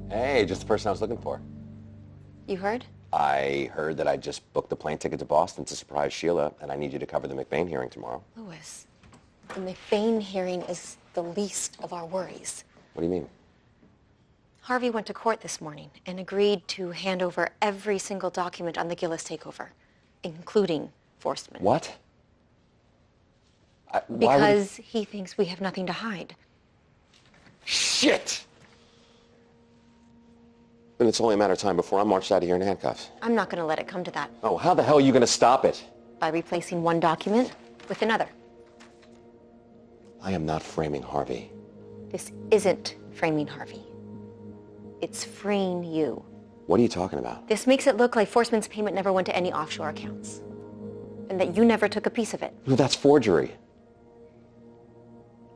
Hey, just the person I was looking for. You heard? I heard that I just booked the plane ticket to Boston to surprise Sheila, and I need you to cover the McBain hearing tomorrow. Louis, the McBain hearing is the least of our worries. What do you mean? Harvey went to court this morning and agreed to hand over every single document on the Gillis takeover, including Forstman. What? Because he thinks we have nothing to hide. Shit! Then it's only a matter of time before I'm marched out of here in handcuffs. I'm not going to let it come to that. Oh, how the hell are you going to stop it? By replacing one document with another. I am not framing Harvey. This isn't framing Harvey. It's freeing you. What are you talking about? This makes it look like Forstman's payment never went to any offshore accounts. And that you never took a piece of it. No, that's forgery.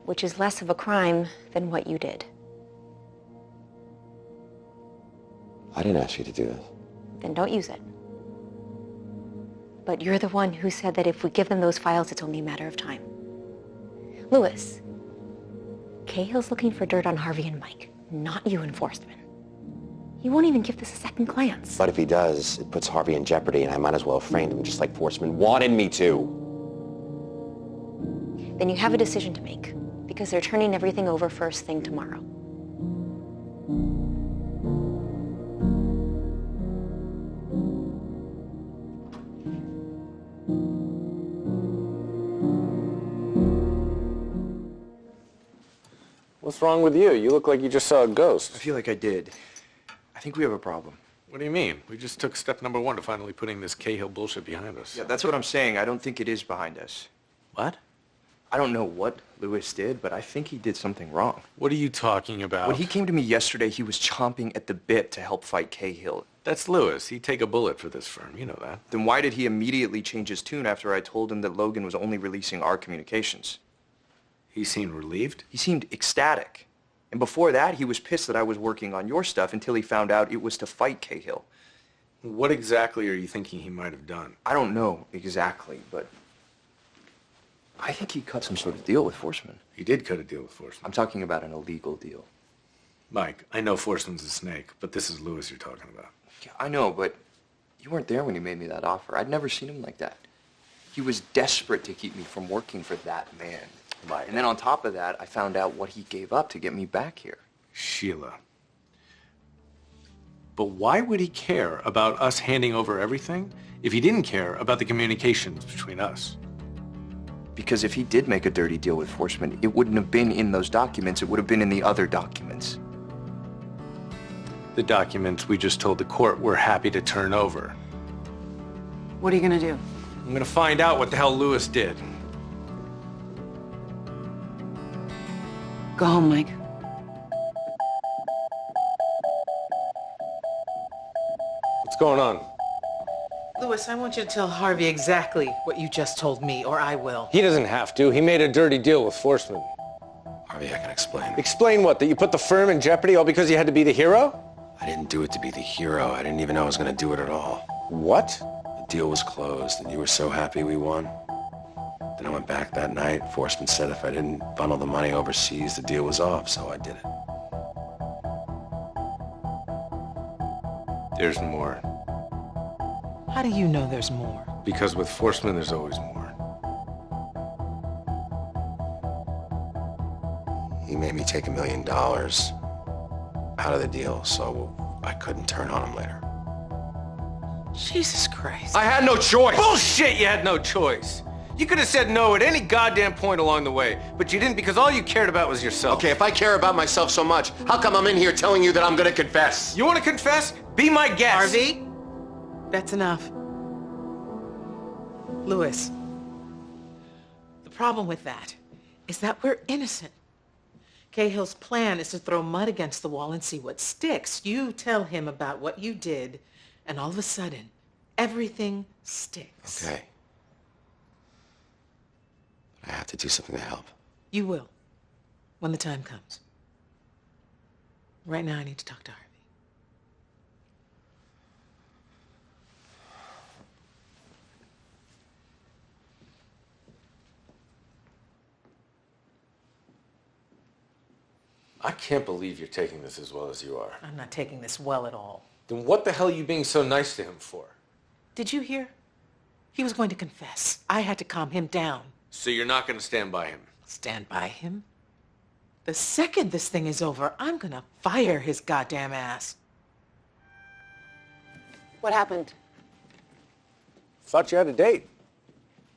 Which is less of a crime than what you did. I didn't ask you to do this. Then don't use it. But you're the one who said that if we give them those files, it's only a matter of time. Louis, Cahill's looking for dirt on Harvey and Mike, not you and Forstman. He won't even give this a second glance. But if he does, it puts Harvey in jeopardy, and I might as well have framed him just like Forstman wanted me to. Then you have a decision to make, because they're turning everything over first thing tomorrow. What's wrong with you? You look like you just saw a ghost. I feel like I did. I think we have a problem. What do you mean? We just took step number 1 to finally putting this Cahill bullshit behind us. Yeah, that's what I'm saying. I don't think it is behind us. What? I don't know what Louis did, but I think he did something wrong. What are you talking about? When he came to me yesterday, he was chomping at the bit to help fight Cahill. That's Louis. He'd take a bullet for this firm. You know that. Then why did he immediately change his tune after I told him that Logan was only releasing our communications? He seemed relieved? He seemed ecstatic. And before that, he was pissed that I was working on your stuff until he found out it was to fight Cahill. What exactly are you thinking he might have done? I don't know exactly, but I think he cut some sort of deal with Forstman. He did cut a deal with Forstman. I'm talking about an illegal deal. Mike, I know Forstman's a snake, but this is Louis you're talking about. Yeah, I know, but you weren't there when he made me that offer. I'd never seen him like that. He was desperate to keep me from working for that man. Mike. And then on top of that, I found out what he gave up to get me back here. Sheila. But why would he care about us handing over everything if he didn't care about the communications between us? Because if he did make a dirty deal with Forstman, it wouldn't have been in those documents. It would have been in the other documents. The documents we just told the court we're happy to turn over. What are you gonna do? I'm gonna find out what the hell Louis did. Go home, Mike. What's going on? Louis, I want you to tell Harvey exactly what you just told me, or I will. He doesn't have to. He made a dirty deal with Forstman. Harvey, I can explain. Explain what? That you put the firm in jeopardy all because you had to be the hero? I didn't do it to be the hero. I didn't even know I was going to do it at all. What? The deal was closed, and you were so happy we won. Then I went back that night. Forstman said if I didn't bundle the money overseas, the deal was off, so I did it. There's more. How do you know there's more? Because with Forstman, there's always more. He made me take $1 million out of the deal, so I couldn't turn on him later. Jesus Christ. I had no choice! Bullshit, you had no choice. You could have said no at any goddamn point along the way, but you didn't because all you cared about was yourself. Okay, if I care about myself so much, how come I'm in here telling you that I'm gonna confess? You want to confess? Be my guest. Harvey, that's enough. Louis, the problem with that is that we're innocent. Cahill's plan is to throw mud against the wall and see what sticks. You tell him about what you did, and all of a sudden, everything sticks. Okay. I have to do something to help. You will, when the time comes. Right now, I need to talk to Harvey. I can't believe you're taking this as well as you are. I'm not taking this well at all. Then what the hell are you being so nice to him for? Did you hear? He was going to confess. I had to calm him down. So you're not going to stand by him? Stand by him? The second this thing is over, I'm gonna fire his goddamn ass. What happened? Thought you had a date.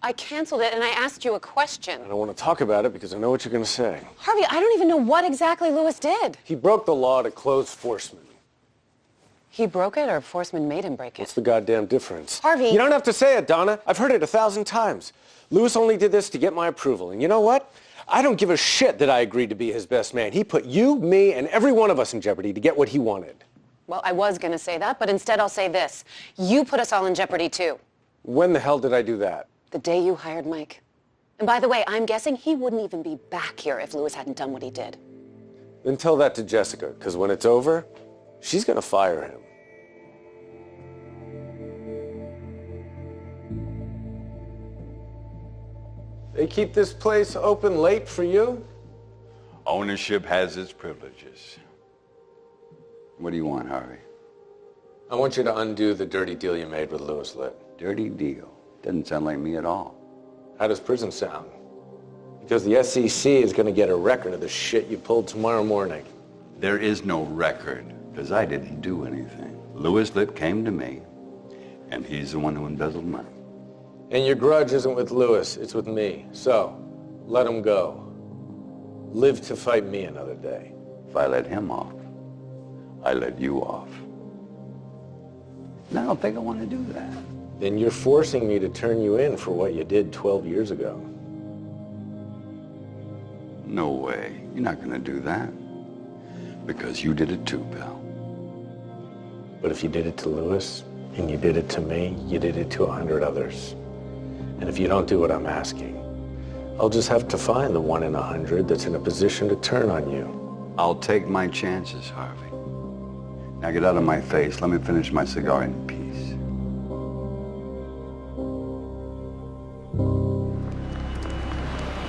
I canceled it and I asked you a question. I don't want to talk about it because I know what you're going to say. Harvey, I don't even know what exactly Lewis did. He broke the law to close Forsman. He broke it or Forsman made him break it? What's the goddamn difference? Harvey! You don't have to say it, Donna. I've heard it 1,000 times. Lewis only did this to get my approval. And you know what? I don't give a shit that I agreed to be his best man. He put you, me, and every one of us in jeopardy to get what he wanted. Well, I was going to say that, but instead I'll say this. You put us all in jeopardy, too. When the hell did I do that? The day you hired Mike. And by the way, I'm guessing he wouldn't even be back here if Lewis hadn't done what he did. Then tell that to Jessica, because when it's over, she's going to fire him. They keep this place open late for you? Ownership has its privileges. What do you want, Harvey? I want you to undo the dirty deal you made with Lewis Litt. Dirty deal. Doesn't sound like me at all. How does prison sound? Because the SEC is going to get a record of the shit you pulled tomorrow morning. There is no record, because I didn't do anything. Lewis Litt came to me, and he's the one who embezzled money. And your grudge isn't with Lewis, it's with me. So, let him go. Live to fight me another day. If I let him off, I let you off. And I don't think I want to do that. Then you're forcing me to turn you in for what you did 12 years ago. No way. You're not going to do that. Because you did it too, pal. But if you did it to Lewis, and you did it to me, you did it to 100 others. And if you don't do what I'm asking, I'll just have to find the 1 in 100 that's in a position to turn on you. I'll take my chances, Harvey. Now get out of my face. Let me finish my cigar in peace.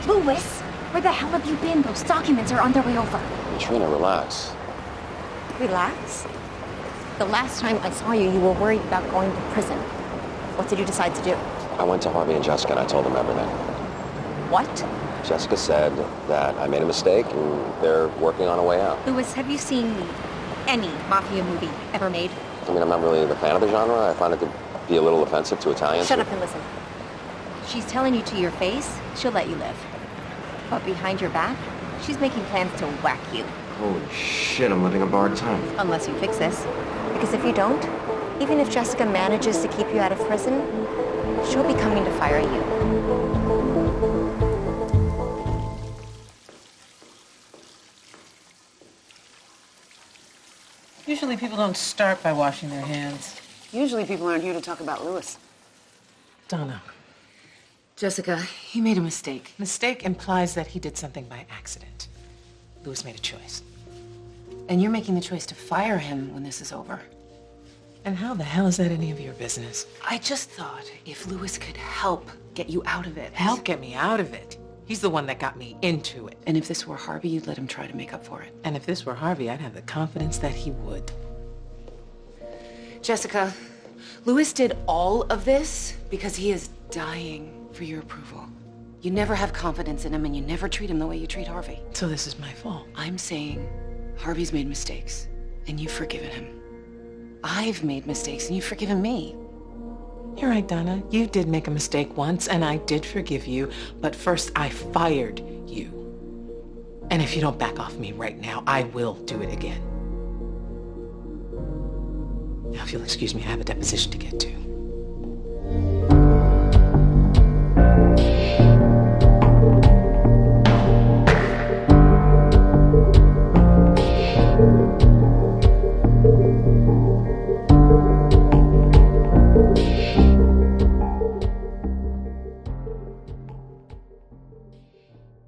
Lewis, where the hell have you been? Those documents are on their way over. Trina, relax. Relax. The last time I saw you, you were worried about going to prison. What did you decide to do? I went to Harvey and Jessica and I told them everything. What? Jessica said that I made a mistake and they're working on a way out. Lewis, have you seen any mafia movie ever made? I mean, I'm not really a fan of the genre. I find it to be a little offensive to Italians. Shut up and listen. She's telling you to your face, she'll let you live. But behind your back, she's making plans to whack you. Holy shit, I'm living a borrowed time. Unless you fix this. Because if you don't, even if Jessica manages to keep you out of prison, she'll be coming to fire you. Usually people don't start by washing their hands. Usually people aren't here to talk about Lewis. Donna. Jessica, he made a mistake. Mistake implies that he did something by accident. Lewis made a choice. And you're making the choice to fire him when this is over. And how the hell is that any of your business? I just thought if Lewis could help get you out of it. Help get me out of it. He's the one that got me into it. And if this were Harvey, you'd let him try to make up for it. And if this were Harvey, I'd have the confidence that he would. Jessica, Lewis did all of this because he is dying for your approval. You never have confidence in him and you never treat him the way you treat Harvey. So this is my fault. I'm saying Harvey's made mistakes and you've forgiven him. I've made mistakes and you've forgiven me. You're right, Donna. You did make a mistake once, and I did forgive you, but first I fired you. And if you don't back off me right now, I will do it again. Now, if you'll excuse me, I have a deposition to get to.